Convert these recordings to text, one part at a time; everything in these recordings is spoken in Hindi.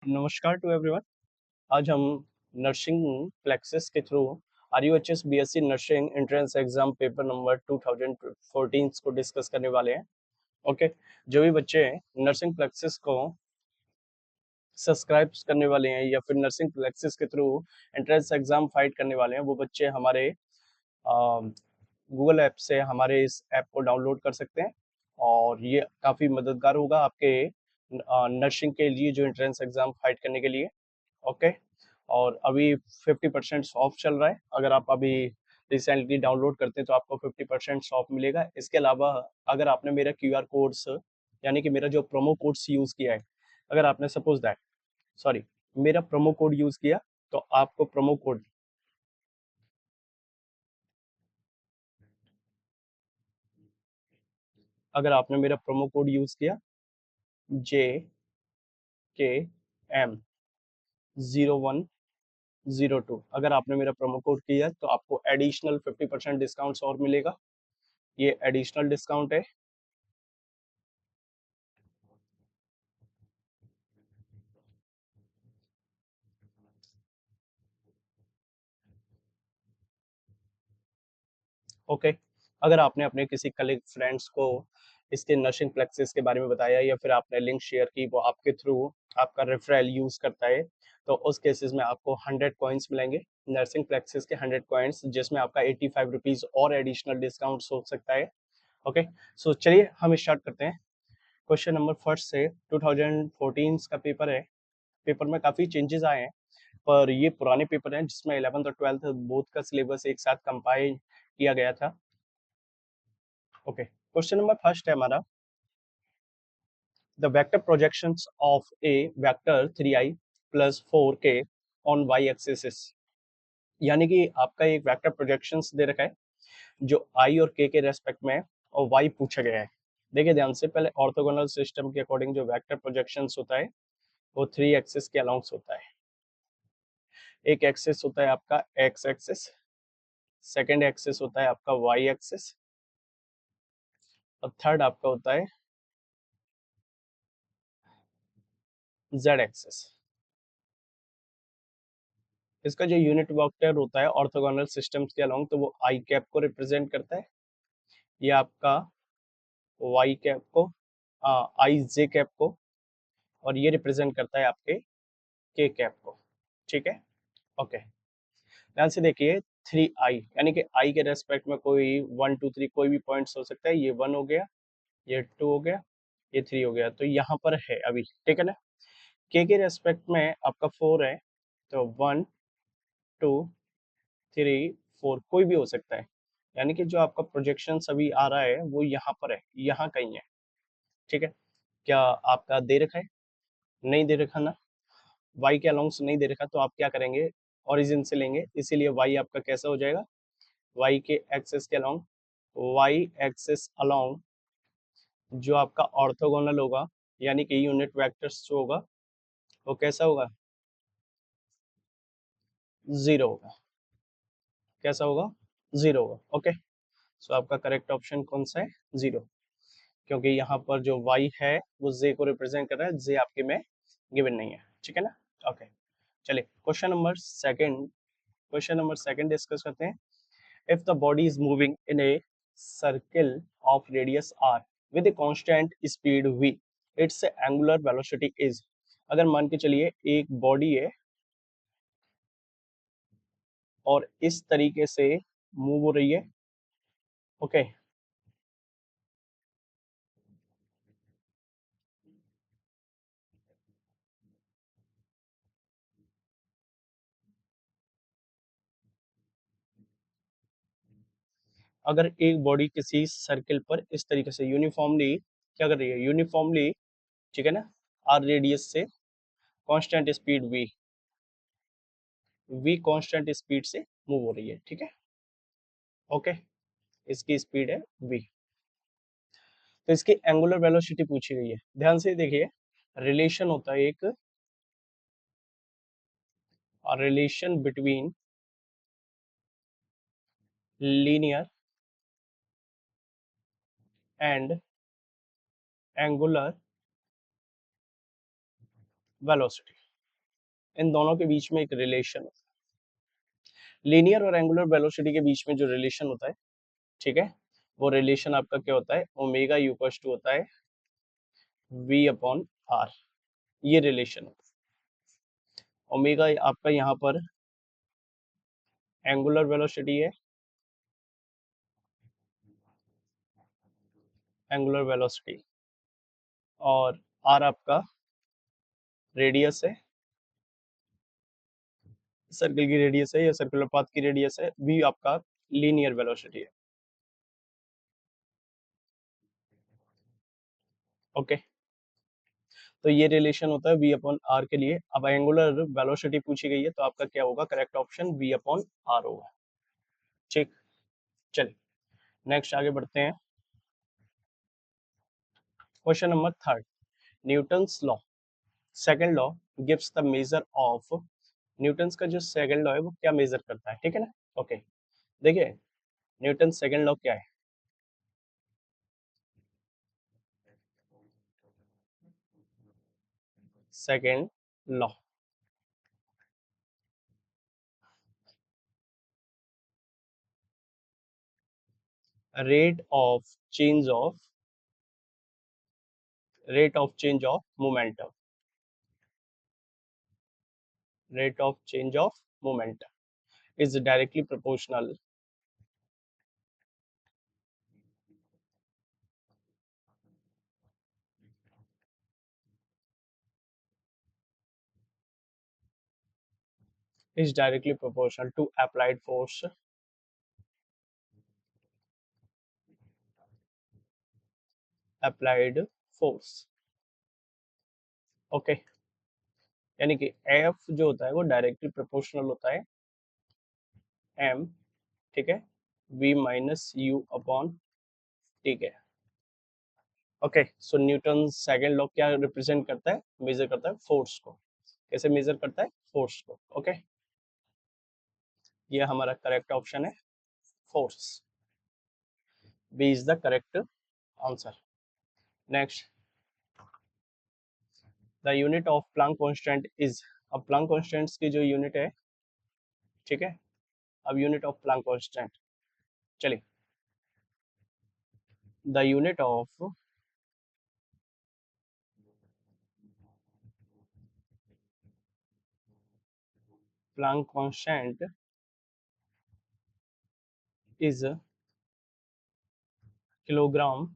नमस्कार टू एवरीवन। आज हम नर्सिंग प्लेक्सिस के through RUHS BSc nursing entrance exam paper number 2014 को डिस्कस करने वाले हैं। ओके, जो भी बच्चे नर्सिंग प्लेक्सिस को सब्सक्राइब करने वाले हैं या फिर नर्सिंग प्लेक्सिस के थ्रू एंट्रेंस एग्जाम फाइट करने वाले हैं, वो बच्चे हमारे गूगल ऐप से हमारे इस ऐप को डाउनलोड कर सकते हैं और ये काफ़ी मददगार होगा आपके नर्सिंग के लिए जो एंट्रेंस एग्जाम फाइट करने के लिए। ओके, और अभी 50% ऑफ चल रहा है। अगर आप अभी रिसेंटली डाउनलोड करते हैं तो आपको 50% ऑफ मिलेगा। इसके अलावा अगर आपने मेरा QR कोड्स यानी कि मेरा जो प्रोमो कोड्स यूज़ किया है, अगर आपने सपोज दैट सॉरी मेरा प्रोमो कोड यूज़ किया तो आपको प्रोमो कोड, अगर आपने मेरा प्रोमो कोड यूज़ किया JKM0102, अगर आपने मेरा प्रोमो कोड किया तो आपको एडिशनल 50% डिस्काउंट और मिलेगा। ये एडिशनल डिस्काउंट है। ओके, अगर आपने अपने किसी कलीग फ्रेंड्स को इसके नर्सिंग प्लेक्सिस के बारे में बताया या फिर आपने लिंक शेयर की, वो आपके थ्रू आपका रेफरल यूज करता है, तो उस केसेस में आपको 100 कॉइन्स मिलेंगे, नर्सिंग प्लेक्सिस के 100 कॉइन्स, जिसमें आपका 85 रुपीज और एडिशनल डिस्काउंट हो सकता है। ओके, सो चलिए हम स्टार्ट करते हैं। क्वेश्चन नंबर फर्स्ट से 2014 का पेपर है। पेपर में काफ़ी चेंजेस आए हैं, पर ये पुराने पेपर हैं जिसमें 11th और 12th बोथ का सिलेबस एक साथ कंपाइल किया गया था। ओके, क्वेश्चन नंबर फर्स्ट है हमारा, the vector projections of A vector 3i plus 4k on y axis, यानी कि आपका एक वेक्टर प्रोजेक्शंस दे रखा है जो i और k के रेस्पेक्ट में और y पूछा गया है। देखिए ध्यान से, पहले ऑर्थोगोनल सिस्टम के अकॉर्डिंग जो वेक्टर प्रोजेक्शंस होता है वो 3 एक्सिस के अलोंग्स होता है। एक एक्सिस होता है आपका x एक्सिस, सेकेंड एक्सिस होता है आपका y एक्सिस, और थर्ड आपका होता है z एक्सिस। इसका जो यूनिट वेक्टर होता है ऑर्थोगोनल सिस्टम्स के अलोंग, तो वो आई कैप को रिप्रेजेंट करता है, ये आपका वाई कैप को, आई जे कैप को, और ये रिप्रेजेंट करता है आपके के कैप को। ठीक है, ओके, ध्यान से देखिए, 3i यानी कि आई के रेस्पेक्ट में कोई 1 2 3 कोई भी पॉइंट्स हो सकता है। ये 1 हो गया, ये 2 हो गया, ये 3 हो गया, तो यहाँ पर है अभी। ठीक है ना, के रेस्पेक्ट में आपका 4 है, तो 1 2 3 4 कोई भी हो सकता है, यानी कि जो आपका प्रोजेक्शन अभी आ रहा है वो यहाँ पर है, यहाँ कहीं है। ठीक है, क्या आपका दे रखा है? नहीं दे रखा ना, y के अलोंग से नहीं दे रखा, तो आप क्या करेंगे, ओरिजिन से लेंगे, इसीलिए y आपका कैसा हो जाएगा, y के एक्सिस के अलोंग, y एक्सिस अलोंग जो आपका ऑर्थोगोनल होगा, यानी कि यूनिट वेक्टर्स जो होगा वो कैसा होगा, जीरो होगा। कैसा होगा, जीरो होगा। ओके, सो आपका करेक्ट ऑप्शन कौन सा है, जीरो, क्योंकि यहाँ पर जो y है वो z को रिप्रेजेंट कर रहा है, z आपके में गिवन नहीं है। ठीक है ना, ओके, चलिए क्वेश्चन नंबर सेकंड डिस्कस करते हैं। If the body is moving in a circle of radius r with a constant speed v, it's angular velocity is, अगर मान के चलिए एक बॉडी है और इस तरीके से मूव हो रही है। ओके, अगर एक बॉडी किसी सर्किल पर इस तरीके से यूनिफॉर्मली क्या कर रही है, यूनिफॉर्मली, ठीक है ना, आर रेडियस से constant speed v constant speed से मूव हो रही है। ठीक है, ओके, इसकी स्पीड है v, तो इसकी एंगुलर वेलोसिटी पूछी गई है। ध्यान से देखिए, रिलेशन होता है एक, relation between linear and angular velocity. इन दोनों के बीच में एक रिलेशन होता है। लीनियर और एंगुलर वेलोसिटी के बीच में जो रिलेशन होता है, ठीक है, वो रिलेशन आपका क्या होता है, ओमेगा इक्वल्स टू होता है v अपॉन आर। ये रिलेशन होता है। ओमेगा आपका यहाँ पर एंगुलर वेलोसिटी है, एंगुलर वेलोसिटी, और आर आपका रेडियस है, सर्कल की रेडियस है या सर्कुलर पाथ की रेडियस है, v आपका लीनियर वेलोसिटी है। ओके, तो ये रिलेशन होता है v अपॉन आर के लिए। अब एंगुलर वेलोसिटी पूछी गई है तो आपका क्या होगा, correct option v upon R होगा। ठीक, चलिए नेक्स्ट आगे बढ़ते हैं। Question number third, Newton's law, second law gives the measure of, Newton's का जो सेकंड लॉ है वो क्या मेजर करता है, ठीक है ना। ओके, देखिए न्यूटन सेकंड लॉ क्या है, second law, rate of change of, rate of change of momentum, rate of change of momentum is directly proportional, is directly proportional to applied force, applied force। Okay, यानी कि F जो होता है वो डायरेक्टली प्रोपोर्शनल होता है M, ठीक है, V माइनस यू अपॉन, ठीक है। ओके, सो न्यूटन सेकंड लॉ क्या रिप्रेजेंट करता है, मेजर करता है फोर्स को। कैसे मेजर करता है, फोर्स को। ओके, ये हमारा करेक्ट ऑप्शन है, force, B is the correct answer. Next, the unit of Planck constant is, अब प्लैंक कांस्टेंट की जो यूनिट है, ठीक है, अब यूनिट ऑफ प्लैंक कांस्टेंट, चलिए, the unit of Planck constant is kilogram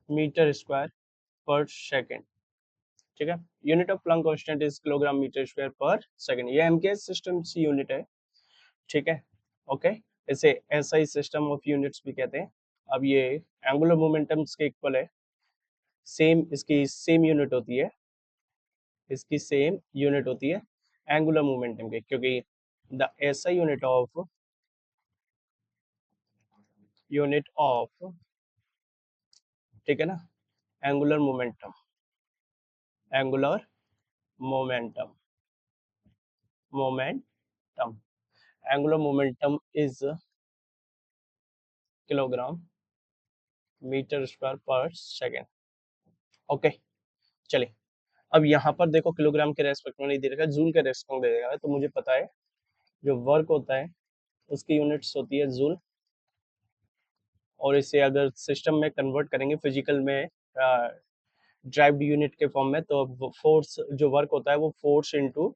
metre square per second, ठीक है, unit of Planck constant is kilogram metre square per second, ये एमकेएस सिस्टम की यूनिट है, ठीक है। ओके, इसे एसआई सिस्टम ऑफ यूनिट्स भी कहते हैं। अब ये एंगुलर मोमेंटम्स के इक्वल है, सेम इसकी सेम यूनिट होती है, इसकी सेम यूनिट होती है एंगुलर मोमेंटम के, क्योंकि द एसआई यूनिट ऑफ, ठीक है ना, angular momentum, angular momentum, momentum, angular momentum is kilogram metre square per second. Okay, चलिए, अब यहाँ पर देखो किलोग्राम के रेस्पेक्ट में नहीं दे रखा, जूल के रेस्पेक्ट में दे रखा है, तो मुझे पता है जो वर्क होता है उसकी यूनिट्स होती है जूल, और इसे अगर सिस्टम में कन्वर्ट करेंगे फिजिकल में ड्राइव्ड यूनिट के फॉर्म में, तो फोर्स जो वर्क होता है वो फोर्स इनटू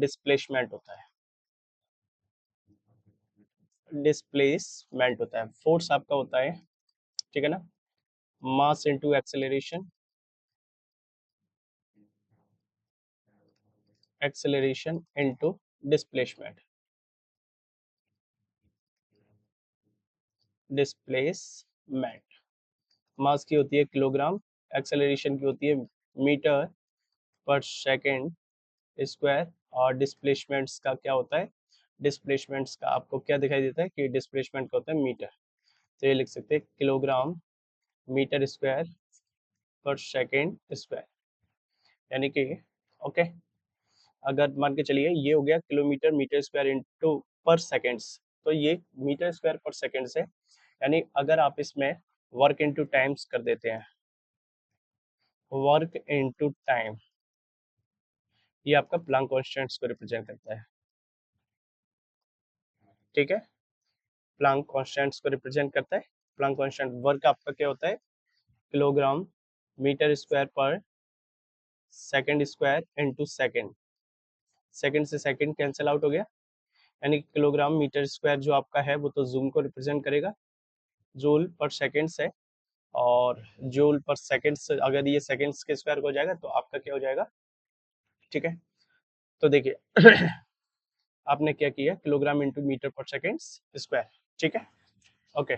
डिस्प्लेसमेंट होता है, डिस्प्लेसमेंट होता है, फोर्स आपका होता है, ठीक है ना, mass into acceleration, acceleration into displacement, displacement, mass की होती है किलोग्राम, एक्सेलरेशन की होती है मीटर पर सेकेंड स्क्वायर, और डिस्प्लेसमेंट्स का क्या होता है, डिस्प्लेसमेंट्स का आपको क्या दिखाई देता है कि डिस्प्लेसमेंट का होता है मीटर, तो ये लिख सकते हैं kilogram metre square per second square, यानी कि ओके, अगर मान के चलिए ये हो गया किलोमीटर मीटर स्क्वायर इंटू पर सेकेंड्स, तो ये मीटर स्क्वायर पर सेकेंड से, यानी अगर आप इसमें वर्क इंटू टाइम्स कर देते हैं, वर्क इनटू टाइम, ये आपका प्लैंक कांस्टेंट्स को रिप्रेजेंट करता है, ठीक है। प्लैंक कांस्टेंट्स को रिप्रेजेंट करता है। प्लैंक कांस्टेंट वर्क आपका क्या होता है, किलोग्राम मीटर स्क्वायर पर second square into second, second से सेकंड कैंसिल आउट हो गया, यानी किलोग्राम मीटर स्क्वायर जो आपका है वो तो जूल को रिप्रेजेंट करेगा, जूल पर सेकंड से, और जूल पर सेकंड से अगर ये सेकंड्स के स्क्वायर हो जाएगा तो आपका क्या हो जाएगा, ठीक है। तो देखिए आपने क्या किया, किलोग्राम इंटू मीटर पर सेकंड स्क्वायर, ठीक है, ओके।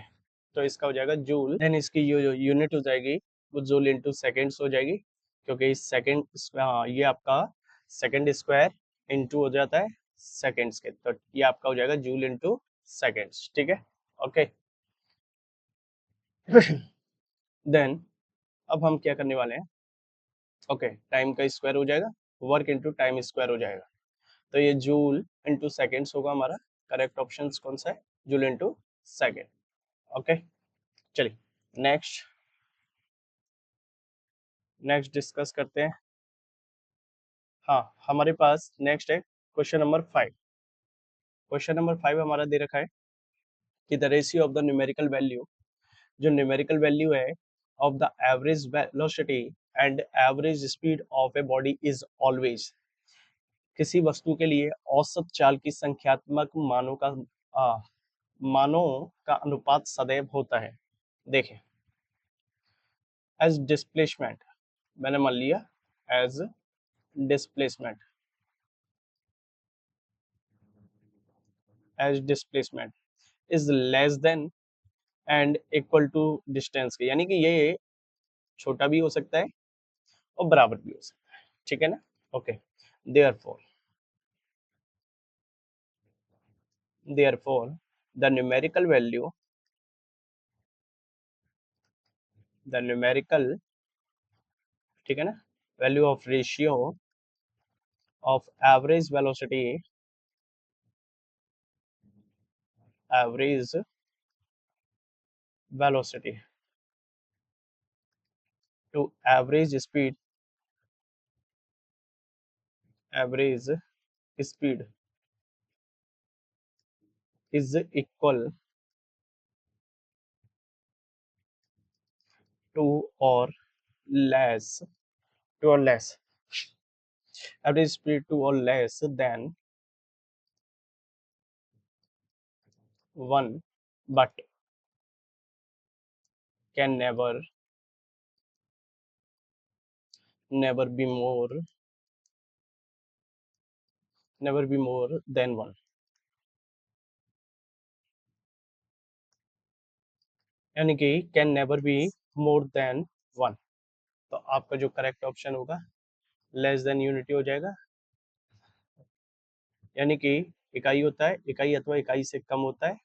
तो इसका हो जाएगा जूल, देन इसकी जो यूनिट हो जाएगी वो जूल इंटू सेकेंड्स हो जाएगी, क्योंकि इस सेकेंड, ये आपका सेकेंड स्क्वायर इंटू हो जाता है सेकेंड्स के, तो ये आपका हो जाएगा जूल इंटू सेकेंड्स, ठीक है, ओके। देन अब हम क्या करने वाले हैं, ओके, टाइम का स्क्वायर हो जाएगा, वर्क इंटू टाइम स्क्वायर हो जाएगा, तो ये जूल इंटू सेकेंड्स होगा हमारा, करेक्ट ऑप्शन कौन सा है, जूल इंटू सेकेंड, ओके। चलिए नेक्स्ट, नेक्स्ट डिस्कस करते हैं। हाँ, हमारे पास नेक्स्ट है क्वेश्चन नंबर 5। क्वेश्चन नंबर 5 हमारा दे रखा है कि the ratio of the numerical value, जो न्यूमेरिकल वैल्यू है of the average velocity and average speed of a body is always, किसी वस्तु के लिए औसत चाल की संख्यात्मक आ, मानों का अनुपात सदैव होता है। देखें, एज डिस्प्लेसमेंट, मैंने मान लिया as displacement, as displacement is less than and equal to distance के, यानी कि ये छोटा भी हो सकता है और बराबर भी हो सकता है, ठीक है ना, okay. Therefore, therefore the numerical value, the numerical, ठीक है ना, value of ratio of average velocity, average velocity to average speed, average speed is equal to और लेस, टू और less, average speed to or less than 1, but can never be more, never be more than 1, यानी कि can never be more than 1, तो आपका जो करेक्ट ऑप्शन होगा लेस देन यूनिटी हो जाएगा, यानी कि इकाई होता है, इकाई अथवा इकाई से कम होता है,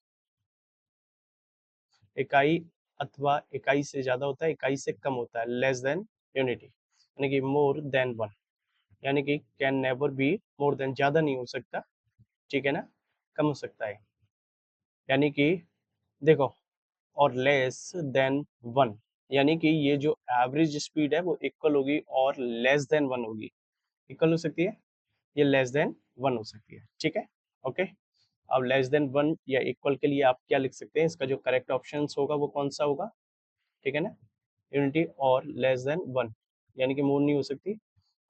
इकाई अथवा इकाई से ज्यादा होता है, इकाई से कम होता है, लेस देन यूनिटी, यानी कि मोर देन 1, यानी कि can never be more than, ज्यादा नहीं हो सकता, ठीक है ना, कम हो सकता है, यानी कि देखो, और लेस देन 1, यानी कि ये जो एवरेज स्पीड है वो इक्वल होगी और लेस देन 1 होगी, इक्वल हो सकती है, ये लेस देन 1 हो सकती है, ठीक है, ओके। अब लेस देन 1 या इक्वल के लिए आप क्या लिख सकते हैं, इसका जो करेक्ट ऑप्शन होगा वो कौन सा होगा, ठीक है ना, यूनिटी और लेस देन 1, यानी कि मोर नहीं हो सकती,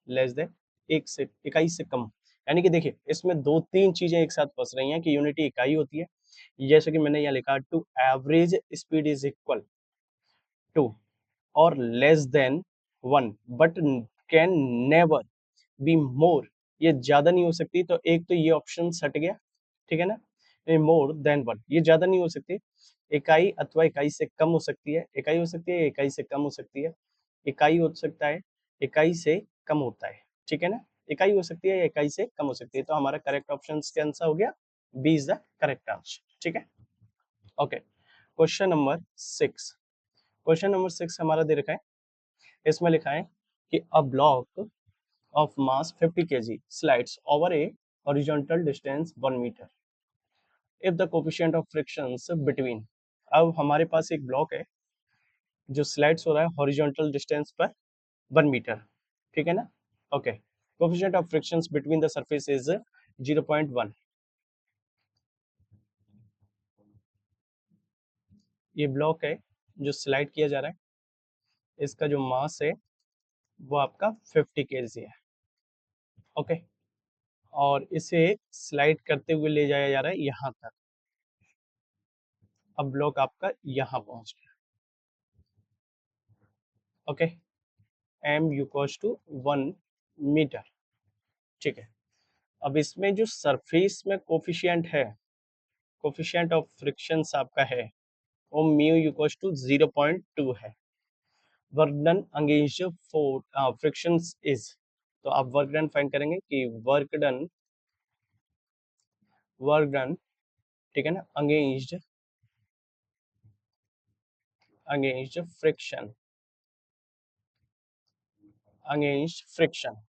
लेस देन, एक से इकाई से कम, यानी कि देखिए इसमें दो तीन चीजें एक साथ फंस रही हैं कि यूनिटी इकाई होती है, जैसे कि मैंने यहाँ लिखा to average speed is equal to और less than 1, but can never be more, ये ज्यादा नहीं हो सकती, तो एक तो ये ऑप्शन हट गया, ठीक है ना, मोर देन 1 ये ज्यादा नहीं हो सकती, इकाई अथवा इकाई से कम हो सकती है, इकाई हो सकती है, इकाई से कम हो सकती है, इकाई हो सकता है, इकाई से कम होता है, ठीक है ना, इकाई हो सकती है या इकाई से कम हो सकती है, तो हमारा करेक्ट ऑप्शन क्या आंसर हो गया, B is the correct answer, ठीक है, okay. Question number 6, question number 6 हमारा दे रखा है, इसमें लिखा है कि a block of mass 50 kg slides over a horizontal distance 1 meter if the coefficient of frictions between, अब हमारे पास एक ब्लॉक है जो स्लाइड्स हो रहा है हॉरिजॉन्टल डिस्टेंस पर 1 मीटर, ठीक है ना। Okay, coefficient of frictions between the surface is 0.1। ये ब्लॉक है जो स्लाइड किया जा रहा है, इसका जो मास है वो आपका 50 kg है। ओके, और इसे स्लाइड करते हुए ले जाया जा रहा है यहाँ तक। अब ब्लॉक आपका यहाँ पहुंच गया। Okay, m equals to 1 metre, ठीक है। अब इसमें जो सरफेस में कोफिशिएंट है, कोफिशिएंट ऑफ फ्रिक्शंस आपका है, वो म्यू इक्वल्स टू 0.2 है। Work done against frictions is, तो आप वर्क डन फाइंड करेंगे कि वर्क डन, ठीक है ना, अगेंस्ट फ्रिक्शन, अगेंस्ट फ्रिक्शन।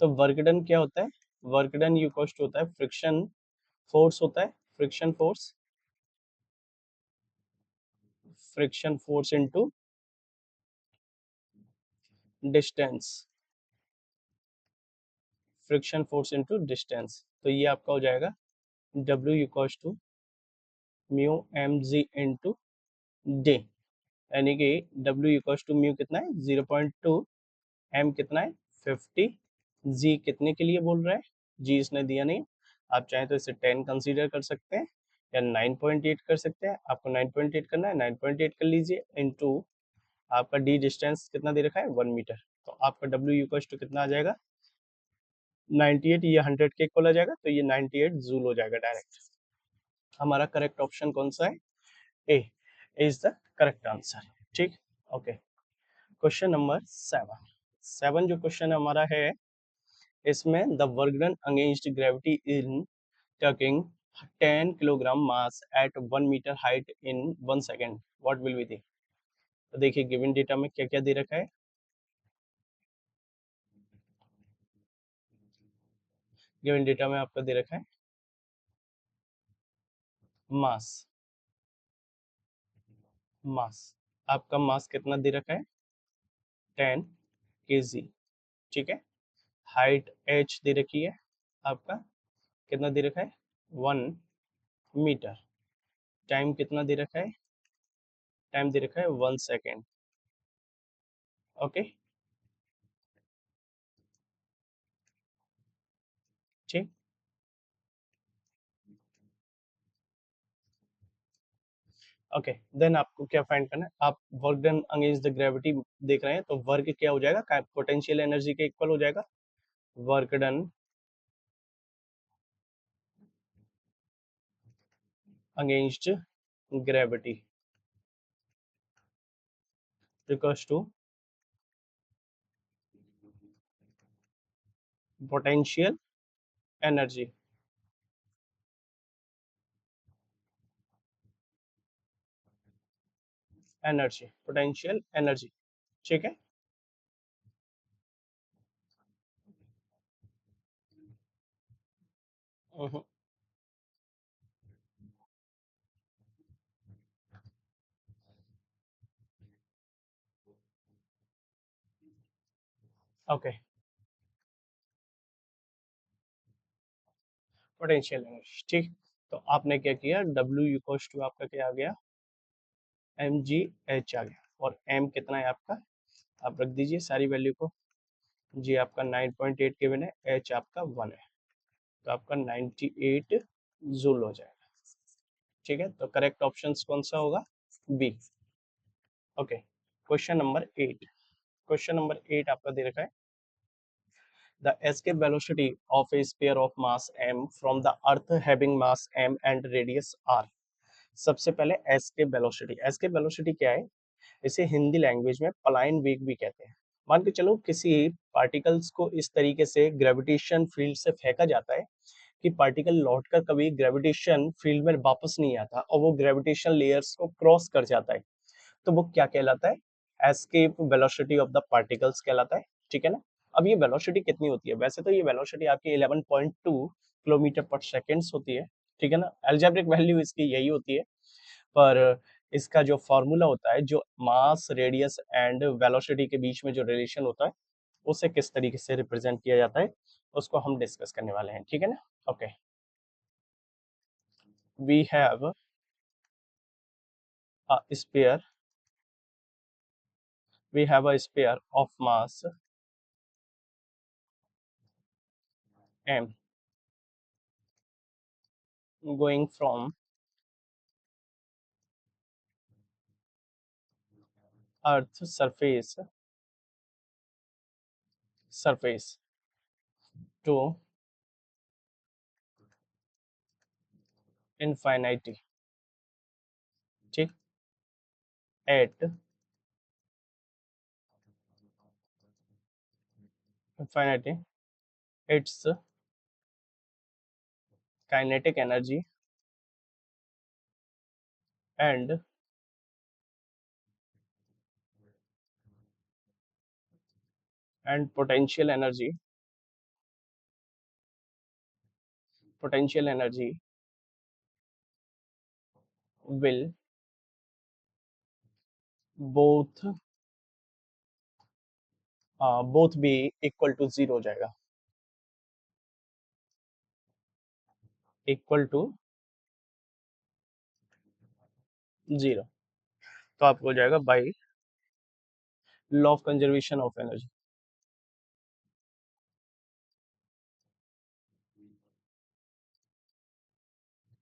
तो वर्क डन क्या होता है, वर्क डन इक्वल्स टू होता है फ्रिक्शन फोर्स होता है, friction force into distance, friction force into distance. तो ये आपका हो जाएगा W equals to mu mg into d, यानी कि W इक्वल्स टू म्यू कितना है 0.2, m कितना है 50, g कितने के लिए बोल रहा है, g इसने दिया नहीं। आप चाहें तो इसे 10 कंसीडर कर सकते हैं या 9.8 कर सकते हैं। आपको 9.8 करना है, 9.8 कर लीजिए, इनटू आपका d डिस्टेंस कितना दे रखा है 1 मीटर। तो आपका W इक्वल्स टू कितना आ जाएगा 98, ये 100 के इक्वल आ जाएगा, तो ये 98 जूल हो जाएगा डायरेक्ट। हमारा करेक्ट ऑप्शन कौन सा है, A is the correct answer, ठीक। ओके, क्वेश्चन नंबर 7 जो क्वेश्चन हमारा है, इसमें the work done against gravity in taking 10 kilogram mass at 1 metre height in 1 second, what will be the. तो देखिए गिवन डेटा में क्या क्या दे रखा है, गिवन डेटा में आपका दे रखा है मास, मास आपका मास कितना दे रखा है 10 kg, ठीक है। हाइट h दे रखी है आपका, कितना दे रखा है 1 मीटर। टाइम कितना दे रखा है, टाइम दे रखा है 1 सेकेंड। ओके, ठीक। ओके, देन आपको क्या फाइंड करना है, आप work done against the gravity देख रहे हैं, तो वर्क क्या हो जाएगा, पोटेंशियल एनर्जी के इक्वल हो जाएगा। Work done against gravity equals to potential energy, potential energy, ठीक है। ओके, पोटेंशियल एनर्जी, ठीक। तो आपने क्या किया, W इक्वल्स टू आपका क्या आ गया mgh आ गया, और m कितना है आपका, आप रख दीजिए सारी वैल्यू को। जी आपका 9.8 केविन है, h आपका 1 है, तो आपका 98 जूल हो जाएगा, ठीक है। तो करेक्ट ऑप्शन कौन सा होगा, B. Okay, question number 8, question number 8 आपका दे रखा है the escape velocity of a sphere of mass m from the earth having mass m and radius r। सबसे पहले एस्केप वेलोसिटी, एस्केप वेलोसिटी क्या है, इसे हिंदी लैंग्वेज में पलायन वेग भी कहते हैं। मान के चलो किसी पार्टिकल्स को इस तरीके से ग्रेविटेशन फील्ड से फेंका जाता है कि पार्टिकल लौटकर कभी ग्रेविटेशन फील्ड में वापस नहीं आता और वो ग्रेविटेशन लेयर्स को क्रॉस कर जाता है, तो वो क्या कहलाता है, escape velocity of the particles कहलाता है, ठीक है ना। अब ये वेलोसिटी कितनी होती है, वैसे तो ये वेलोसिटी आपकी 11.2 किलोमीटर पर सेकेंड होती है, ठीक है ना। एल्जेब्रिक वैल्यू इसकी यही होती है, पर इसका जो फॉर्मूला होता है, जो मास रेडियस एंड वेलोसिटी के बीच में जो रिलेशन होता है, उसे किस तरीके से रिप्रेजेंट किया जाता है, उसको हम डिस्कस करने वाले हैं, ठीक है ना। Okay, we have a sphere, we have a sphere of mass m going from earth surface to infinity, ठीक, at infinity, its kinetic energy and potential energy will both both be equal to zero हो जाएगा, इक्वल टू जीरो। तो आपको हो जाएगा by law of conservation of energy,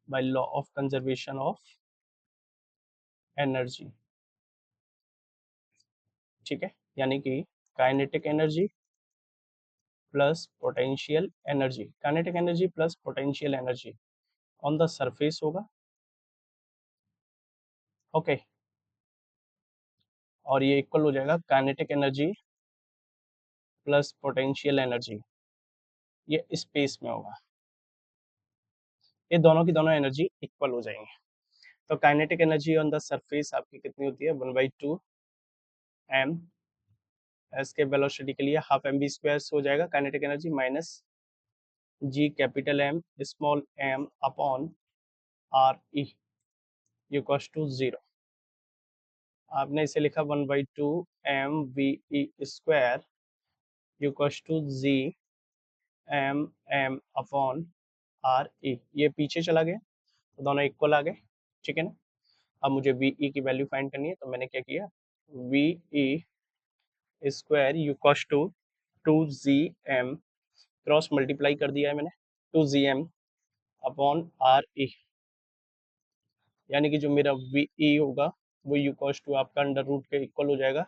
by law of conservation of energy, ठीक है। यानी कि kinetic energy plus potential energy, kinetic energy plus potential energy on the surface होगा, ओके। और ये इक्वल हो जाएगा kinetic energy plus potential energy, ये स्पेस में होगा, ये दोनों की दोनों एनर्जी इक्वल हो जाएंगे। तो kinetic energy on the surface आपकी कितनी होती है, 1/2 m, एस के वेलोसिटी के लिए हाफ एम बी स्क्वायर हो जाएगा kinetic energy, minus G capital M small M upon R E equals to zero. आपने इसे लिखा 1/2 mv² equals to G M M upon R E, ये पीछे चला गया तो दोनों इक्वल आ गए, ठीक है ना। अब मुझे वी ई की वैल्यू फाइंड करनी है, तो मैंने क्या किया, V E square equals to 2gm cross multiply कर दिया है मैंने, 2gm अपॉन आर ई, यानी कि जो मेरा वी ई होगा वो इक्वल्स टू आपका अंडर रूट के इक्वल हो जाएगा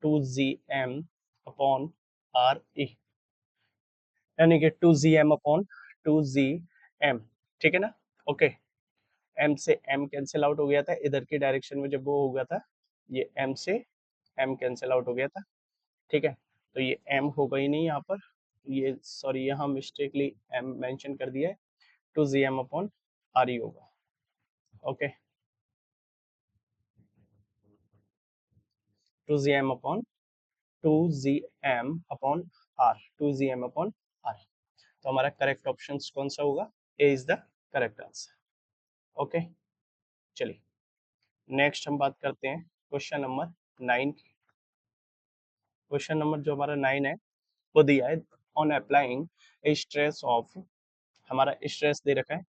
2gm अपॉन आर ई, यानी कि 2gm अपॉन 2gm, ठीक है ना। ओके, m से m कैंसिल आउट हो गया था इधर की डायरेक्शन में, जब वो हो गया था ये m से m कैंसिल आउट हो गया था, ठीक है। तो ये m होगा ही नहीं यहाँ पर, ये सॉरी यहाँ मिस्टेकली m मेंशन कर दिया है, 2gm अपॉन आर ई होगा, okay, 2gm upon 2gm upon R, 2gm upon R. तो हमारा करेक्ट ऑप्शन कौन सा होगा, A is the correct answer, okay. चलिए नेक्स्ट हम बात करते हैं क्वेश्चन नंबर 9 की। क्वेश्चन नंबर जो हमारा 9 है वो दिया है, on applying A stress of, हमारा स्ट्रेस दे रखा है,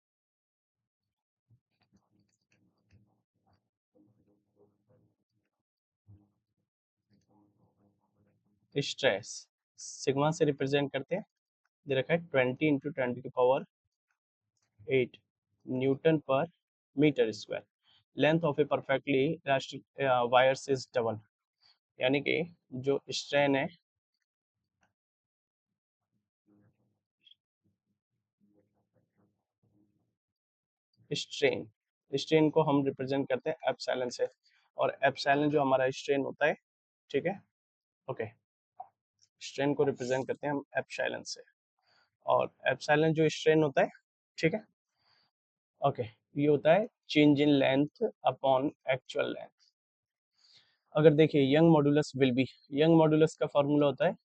स्ट्रेस सिग्मा से रिप्रेजेंट करते हैं, दे रखा है 20 × 10⁸ newton per metre square, length of a perfectly elastic wires is double, यानी कि जो स्ट्रेन है, स्ट्रेन स्ट्रेन को हम रिप्रेजेंट करते हैं एप्सिलॉन से, और एप्सिलॉन जो हमारा स्ट्रेन होता है, ठीक है, ओके, स्ट्रेन को रिप्रेजेंट करते हैं हम एप्सिलॉन से, और एप्सिलॉन जो स्ट्रेन होता है, ठीक है, ओके, ये होता है change in length upon actual length. अगर देखिए Young modulus will be, Young modulus का फॉर्मूला होता है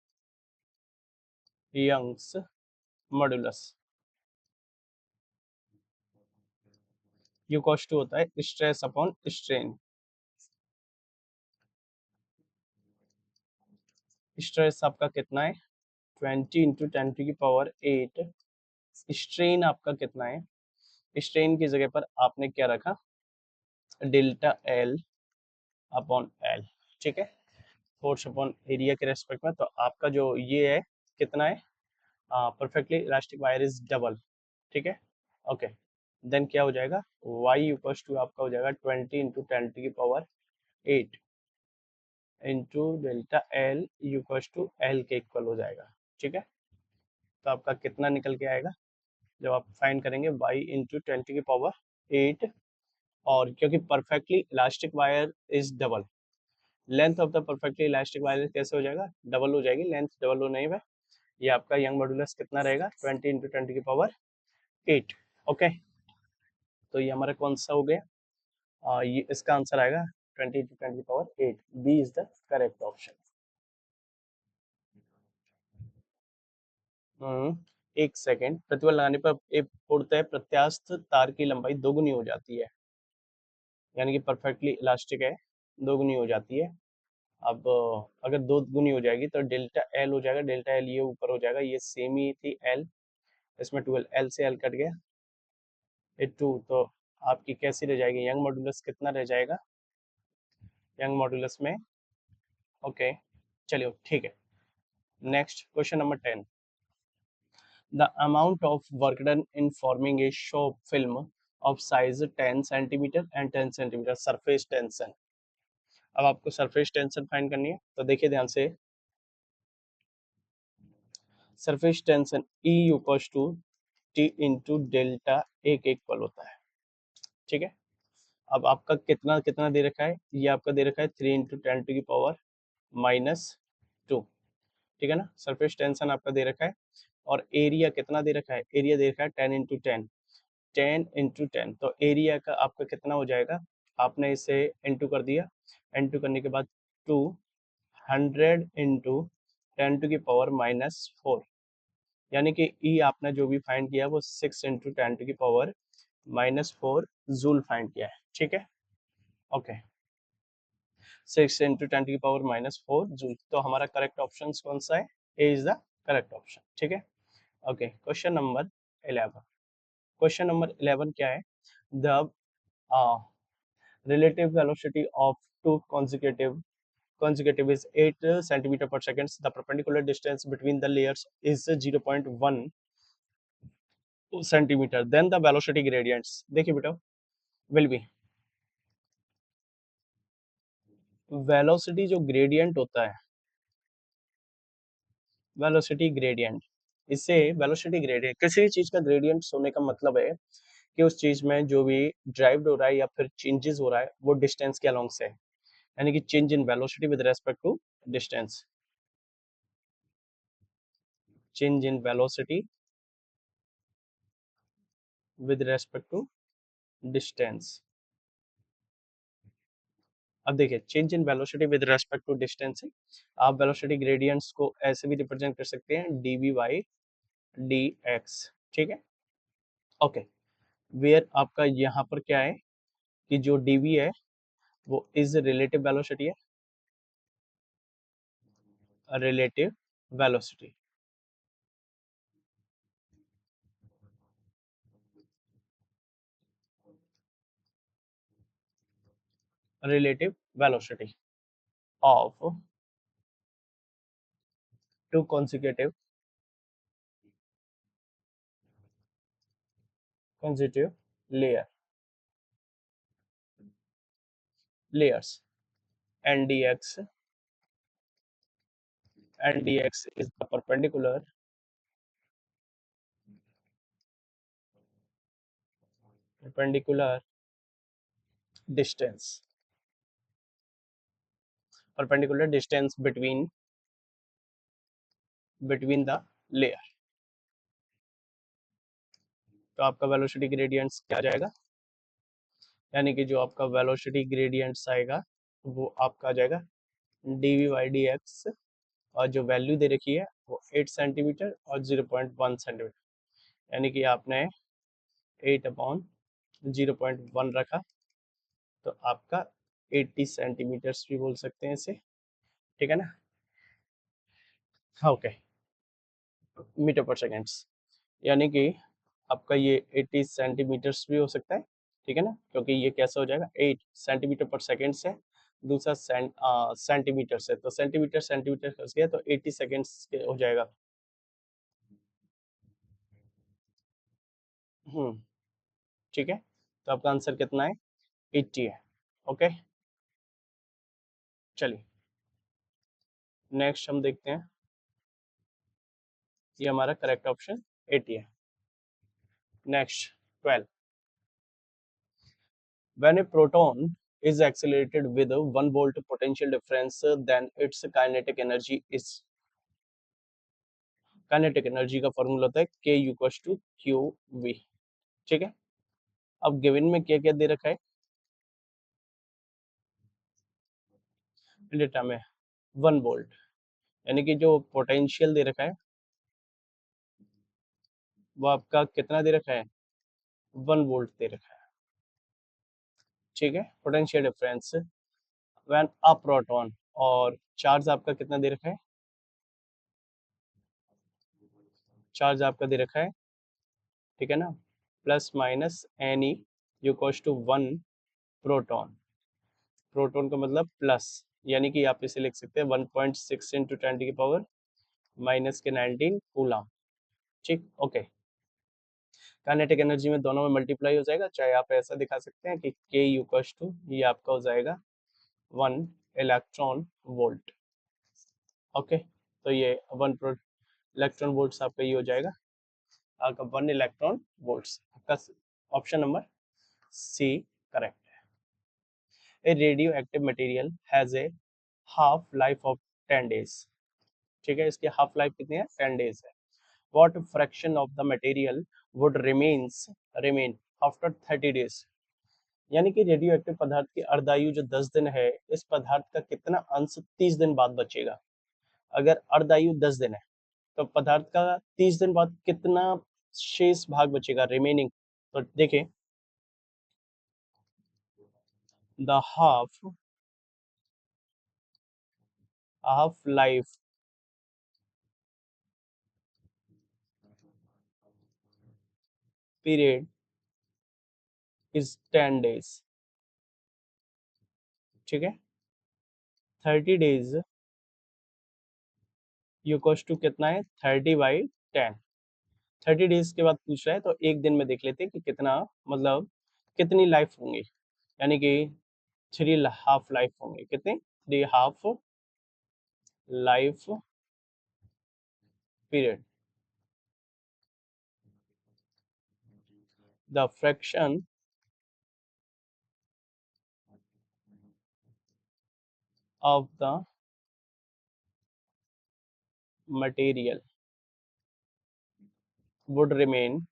Young's modulus, you cause to होता है स्ट्रेस अपॉन स्ट्रेन। स्ट्रेस आपका कितना है 20 इंटू 10⁸8। स्ट्रेन आपका कितना है, स्ट्रेन की जगह पर आपने क्या रखा, डेल्टा एल अपॉन एल, ठीक है, फोर्स अपॉन एरिया के रेस्पेक्ट में। तो आपका जो ये है कितना है, perfectly elastic wire is double, ठीक है। ओके, देन क्या हो जाएगा, y इक्वल्स टू आपका हो जाएगा 20 into 10⁸8 into delta L equals to L के इक्वल हो जाएगा, ठीक है। तो आपका कितना निकल के आएगा जब आप फाइंड करेंगे y इंटू 10⁸8, और क्योंकि perfectly elastic wire is double, length of the perfectly elastic wire कैसे हो जाएगा, डबल हो जाएगी, लेंथ डबल हो नहीं है, ये आपका यंग मॉड्यूलस कितना रहेगा 20 इंटू 10⁸8। ओके, तो ये हमारा कौन सा हो गया, ये इसका आंसर आएगा 20 into 10⁸8, B is the correct option. एक सेकेंड, प्रतिबल लगाने पर एक पूर्णतः प्रत्यास्थ तार की लंबाई दोगुनी हो जाती है, यानी कि परफेक्टली इलास्टिक है, दोगुनी हो जाती है। अब अगर दो गुनी हो जाएगी तो डेल्टा एल हो जाएगा, डेल्टा एल ये ऊपर हो जाएगा, ये सेम ही थी एल, इसमें 12, एल से एल कट गया, ये 2, तो आपकी कैसी रह जाएगी, यंग मॉड्यूलस कितना रह जाएगा यंग मॉड्यूलस में। ओके, चलिए ठीक है। Next question number 10, the amount of work done in forming a shop film of size 10 centimetre and 10 centimetre surface tension. अब आपको सरफेस टेंशन फाइंड करनी है, तो देखिए ध्यान से, surface tension E equals to T into delta A के इक्वल होता है, ठीक है। अब आपका कितना कितना दे रखा है, ये आपका दे रखा है 3 इंटू 10⁻⁻², ठीक है ना। सरफेस टेंशन आपका दे रखा है, और एरिया कितना दे रखा है, एरिया दे रखा है 10 इंटू 10, तो एरिया का आपका कितना हो जाएगा, आपने इसे इंटू कर दिया, इंटू करने के बाद 200 इंटू 10⁻⁻4, यानी कि ई आपने जो भी फाइंड किया वो 6 इंटू 10⁻⁻4 जूल फाइंड किया है, ठीक है। ओके, 6 इंटू 10⁻⁻4 जूल, तो हमारा करेक्ट ऑप्शन कौन सा है, A is the correct option, ठीक है। Okay, question number 11, question number 11 क्या है, the relative velocity of two consecutive is 8 centimeter per second, the perpendicular distance between the layers is 0.1 centimetre, then the velocity gradients, देखिए बेटा, विल बी वेलोसिटी जो ग्रेडियंट होता है, वेलोसिटी ग्रेडियंट, इससे वेलोसिटी ग्रेडियंट, किसी भी चीज का ग्रेडियंट होने का मतलब है कि उस चीज में जो भी ड्राइव हो रहा है या फिर चेंजेस हो रहा है वो डिस्टेंस के अलोंग से है, यानी कि change in velocity with respect to distance, change in velocity with respect to distance. अब देखिए, change in velocity with respect to distance है, आप वेलोसिटी ग्रेडियंट्स को ऐसे भी रिप्रेजेंट कर सकते हैं डीवी बाई डी एक्स, ठीक है। ओके, वेयर आपका यहाँ पर क्या है कि जो डीवी है वो इज रिलेटिव वेलोसिटी है, relative velocity, relative velocity of two consecutive layers, ndx, ndx is the perpendicular distance, perpendicular distance between the layer। तो आपका वेलोसिटी ग्रेडियंट्स क्या आ जाएगा, यानी कि जो आपका वेलोसिटी ग्रेडियंट्स आएगा वो आपका आ जाएगा डीवी बाई डी एक्स, और जो वैल्यू दे रखी है वो 8 सेंटीमीटर और 0.1 सेंटीमीटर, यानी कि आपने 8 अपॉन 0.1 रखा तो आपका 80 सेंटीमीटर्स भी बोल सकते हैं इसे, ठीक है ना। हाँ ओके, मीटर पर सेकेंड्स, यानी कि आपका ये 80 सेंटीमीटर्स भी हो सकता है, ठीक है ना, क्योंकि ये कैसा हो जाएगा 8 सेंटीमीटर पर सेकेंड से, दूसरा सेंटीमीटर से, तो सेंटीमीटर सेंटीमीटर फंस गया तो 80 सेकेंड्स हो जाएगा। ठीक है, तो आपका आंसर कितना है, 80 है। ओके, चलिए नेक्स्ट हम देखते हैं, ये हमारा करेक्ट ऑप्शन 80 है। Next 12, when a proton is accelerated with a 1 volt potential difference, then its kinetic energy is, kinetic energy का फॉर्मूला होता है k equals to Q V, ठीक है। अब गिवन में क्या क्या दे रखा है, डेटा में 1 वोल्ट, यानी कि जो पोटेंशियल दे रखा है वो आपका कितना दे रखा है, 1 वोल्ट दे रखा है, ठीक है। Potential difference when a proton, और चार्ज आपका कितना दे रखा है, चार्ज आपका दे रखा है, ठीक है ना, plus minus N E equals to 1 proton, proton का मतलब प्लस, यानी कि आप इसे लिख सकते हैं 1.6 इंटू 10 की पावर माइनस के 19 कूलम, ठीक। ओके, काइनेटिक एनर्जी में दोनों में मल्टीप्लाई हो जाएगा, चाहे आप ऐसा दिखा सकते हैं कि k इक्वल्स टू, ये आपका हो जाएगा 1 इलेक्ट्रॉन वोल्ट। ओके, तो ये 1 इलेक्ट्रॉन वोल्ट्स आपका ये हो जाएगा, आपका 1 इलेक्ट्रॉन वोल्ट्स, आपका ऑप्शन नंबर सी करेक्ट है। A radioactive material has a half life of 10 days, ठीक है, इसकी हाफ लाइफ कितनी है, 10 डेज है। What fraction of the material would remain after 30 days, यानी कि रेडियो एक्टिव पदार्थ की अर्धायु जो 10 दिन है, इस पदार्थ का कितना अंश 30 दिन बाद बचेगा। अगर अर्धायु 10 दिन है तो पदार्थ का 30 दिन बाद कितना शेष भाग बचेगा, रिमेनिंग, तो देखें, the half life period is 10 days, ठीक है। 30 डेज इक्वल्स टू कितना है, 30/10, 30 डेज के बाद पूछ रहा है तो एक दिन में देख लेते हैं कि कितना, मतलब कितनी लाइफ होंगी, यानी कि 3 हाफ लाइफ होंगे, कितने, 3 half life period, the fraction of the material would remains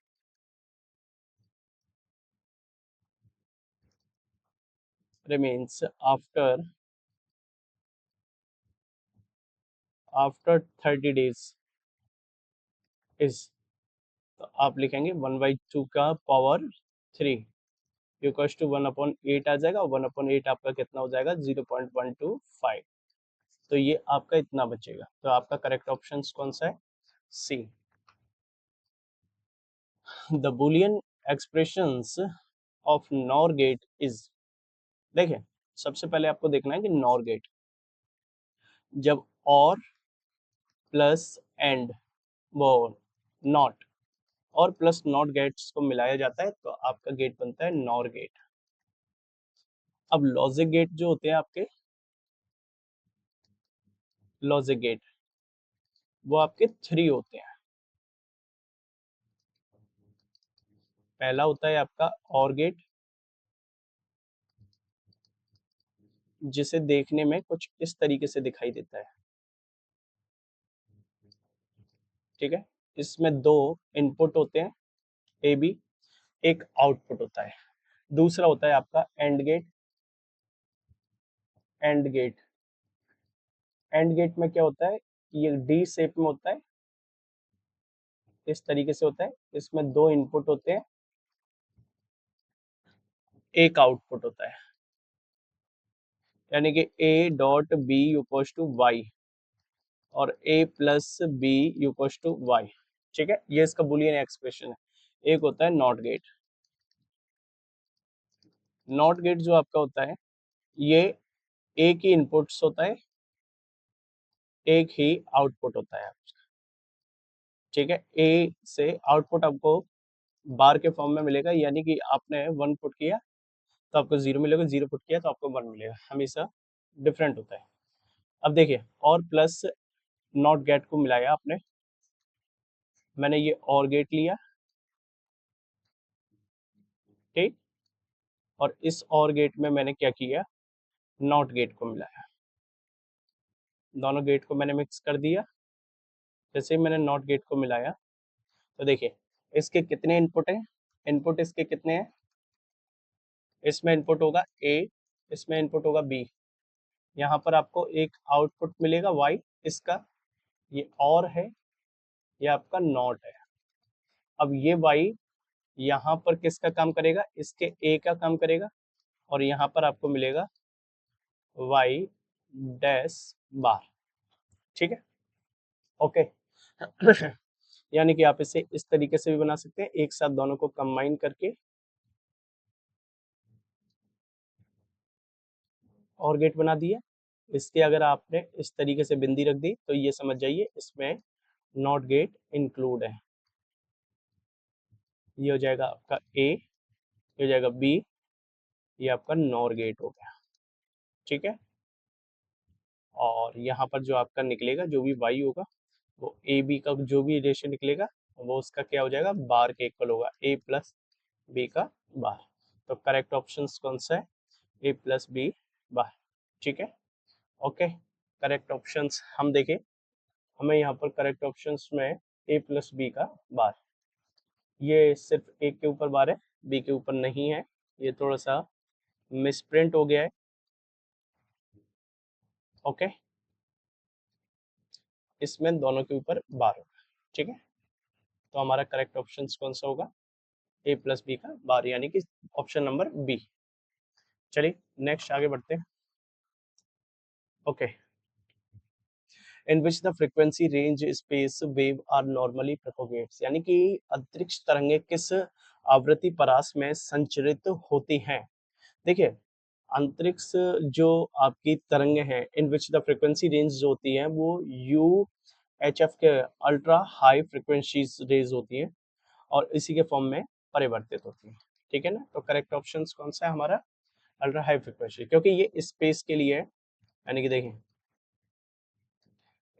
after 30 days is, तो आप लिखेंगे 1/2 का पावर 3 इक्वल्स टू 1/8 आ जाएगा, 1/8 आपका कितना हो जाएगा, 0.125, तो ये आपका इतना बचेगा, तो आपका करेक्ट ऑप्शन कौन सा है, C. The Boolean expressions of NOR gate is, देखिए सबसे पहले आपको देखना है कि नॉर गेट, जब और प्लस एंड वो नॉट, और प्लस नॉट गेट्स को मिलाया जाता है तो आपका गेट बनता है नॉर गेट। अब लॉजिक गेट जो होते हैं आपके, लॉजिक गेट वो आपके 3 होते हैं, पहला होता है आपका और गेट, जिसे देखने में कुछ इस तरीके से दिखाई देता है, ठीक है, इसमें 2 इनपुट होते हैं ए बी, एक आउटपुट होता है। दूसरा होता है आपका AND gate, AND gate, AND gate में क्या होता है, ये डी शेप में होता है, इस तरीके से होता है, इसमें 2 इनपुट होते हैं, एक आउटपुट होता है, यानी कि A dot B equals to Y और A plus B equals to Y. ठीक है, ये इसका बुलियन एक्सप्रेशन है। एक होता है नॉट गेट। नॉट गेट जो आपका होता है, ये एक ही इनपुट्स होता है, एक ही आउटपुट होता है। ठीक है, ए से आउटपुट आपको बार के फॉर्म में मिलेगा, यानी कि आपने 1 पुट किया तो आपको 0 मिलेगा, 0 पुट किया तो आपको 1 मिलेगा, हमेशा डिफरेंट होता है। अब देखिए, और प्लस नॉट गेट को मिलाया आपने, मैंने ये और गेट लिया, ठीक, और इस और गेट में मैंने क्या किया, नॉट गेट को मिलाया, दोनों गेट को मैंने मिक्स कर दिया। जैसे ही मैंने नॉट गेट को मिलाया तो देखिए इसके कितने इनपुट हैं, इनपुट इसके कितने हैं, इसमें इनपुट होगा ए, इसमें इनपुट होगा बी, यहाँ पर आपको एक आउटपुट मिलेगा वाई, इसका ये और है, ये आपका नॉट है। अब ये वाई यहाँ पर किसका काम करेगा, इसके ए का काम करेगा, और यहाँ पर आपको मिलेगा वाई डैश बार। ठीक है, ओके। यानी कि आप इसे इस तरीके से भी बना सकते हैं, एक साथ दोनों को कंबाइन करके और गेट बना दिया। इसके अगर आपने इस तरीके से बिंदी रख दी तो ये समझ जाइए इसमें नॉट गेट इंक्लूड है। ये हो जाएगा आपका ए, ये हो जाएगा बी, ये आपका नॉर गेट हो गया। ठीक है, और यहाँ पर जो आपका निकलेगा, जो भी वाई होगा, वो ए बी का जो भी रेशियो निकलेगा वो उसका क्या हो जाएगा, बार के इक्वल होगा, ए प्लस बी का बार। तो करेक्ट ऑप्शन कौन सा है, ए प्लस बी बार। ठीक है, ओके। करेक्ट ऑप्शंस हम देखें, हमें यहाँ पर करेक्ट ऑप्शंस में ए प्लस बी का बार, ये सिर्फ ए के ऊपर बार है, बी के ऊपर नहीं है, ये थोड़ा सा मिसप्रिंट हो गया है। ओके, इसमें दोनों के ऊपर बार होगा। ठीक है, तो हमारा करेक्ट ऑप्शन कौन सा होगा, ए प्लस बी का बार, यानी कि ऑप्शन नंबर बी। चलिए नेक्स्ट आगे बढ़ते हैं। Okay, in which the frequency range space wave are normally propagates, यानी कि अंतरिक्ष तरंगें किस आवृत्ति परास में संचरित होती हैं। देखिए, अंतरिक्ष जो आपकी तरंगें हैं, इन विच द फ्रीक्वेंसी रेंज जो होती है वो यू एच एफ के अल्ट्रा हाई फ्रीक्वेंसी रेज होती है और इसी के फॉर्म में परिवर्तित होती है। ठीक है ना, तो करेक्ट ऑप्शन कौन सा है हमारा, अल्ट्रा हाई फ्रीक्वेंसी, क्योंकि ये स्पेस के लिए है। यानी कि देखें,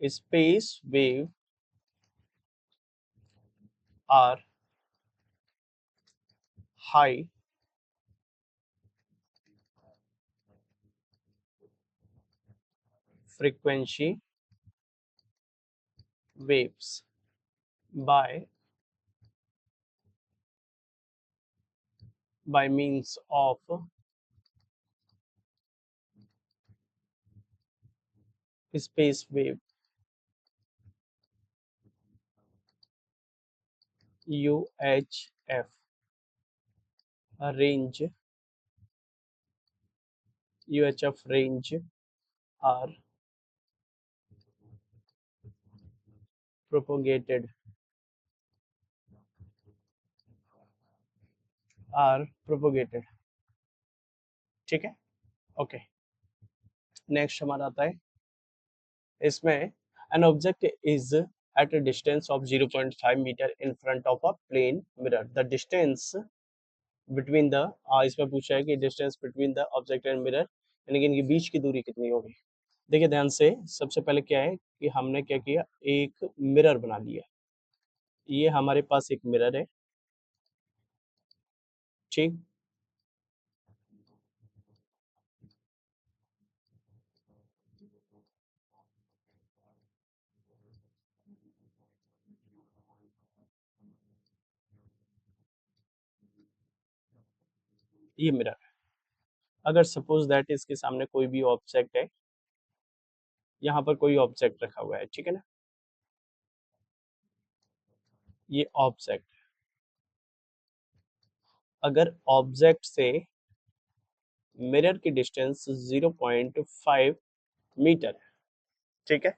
space wave are high frequency waves by means of space wave UHF range, UHF range are propagated are propagated। ठीक है, ओके। नेक्स्ट हमारा आता है इसमें, an object is at a distance of 0.5 meter in front of a plane mirror, the distance between the इसमें पूछा है कि distance between the object and mirror, यानी कि इनके बीच की दूरी कितनी होगी। देखिए ध्यान से, सबसे पहले क्या है कि हमने क्या किया, एक मिरर बना लिया, ये हमारे पास एक मिरर है। ठीक, ये मिरर है। अगर सपोज दैट इसके सामने कोई भी ऑब्जेक्ट है, यहाँ पर कोई ऑब्जेक्ट रखा हुआ है, ठीक है ना, ये ऑब्जेक्ट, अगर ऑब्जेक्ट से मिरर की डिस्टेंस 0.5 मीटर है, ठीक है।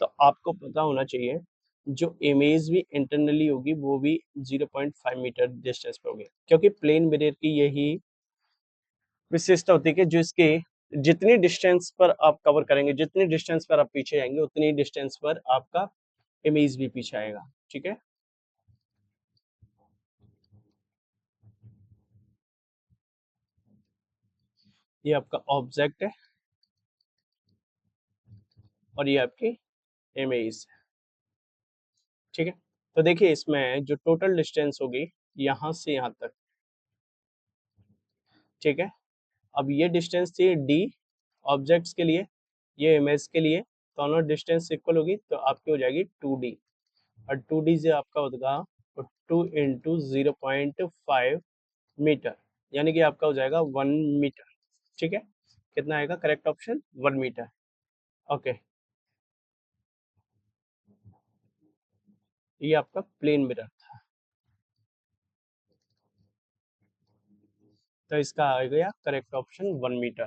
तो आपको पता होना चाहिए जो इमेज भी इंटरनली होगी वो भी 0.5 मीटर डिस्टेंस पे होगी, क्योंकि प्लेन मिरर की यही विशेषता होती है कि जो इसके जितनी डिस्टेंस पर आप कवर करेंगे, जितनी डिस्टेंस पर आप पीछे जाएंगे, उतनी डिस्टेंस पर आपका इमेज भी पीछे आएगा, ठीक है। ये आपका ऑब्जेक्ट है और ये आपकी इमेज है, ठीक है। तो देखिए इसमें जो टोटल डिस्टेंस होगी यहाँ से यहाँ तक, ठीक है। अब ये डिस्टेंस थी डी ऑब्जेक्ट्स के लिए, ये इमेज के लिए, दोनों डिस्टेंस इक्वल होगी तो आपकी हो जाएगी 2D, और 2D से आपका होगा 2 × 0.5 मीटर, यानी कि आपका हो जाएगा 1 मीटर, ठीक है। कितना आएगा करेक्ट ऑप्शन 1 मीटर। ओके, ये आपका प्लेन मिरर था, तो इसका आ गया करेक्ट ऑप्शन 1 मीटर।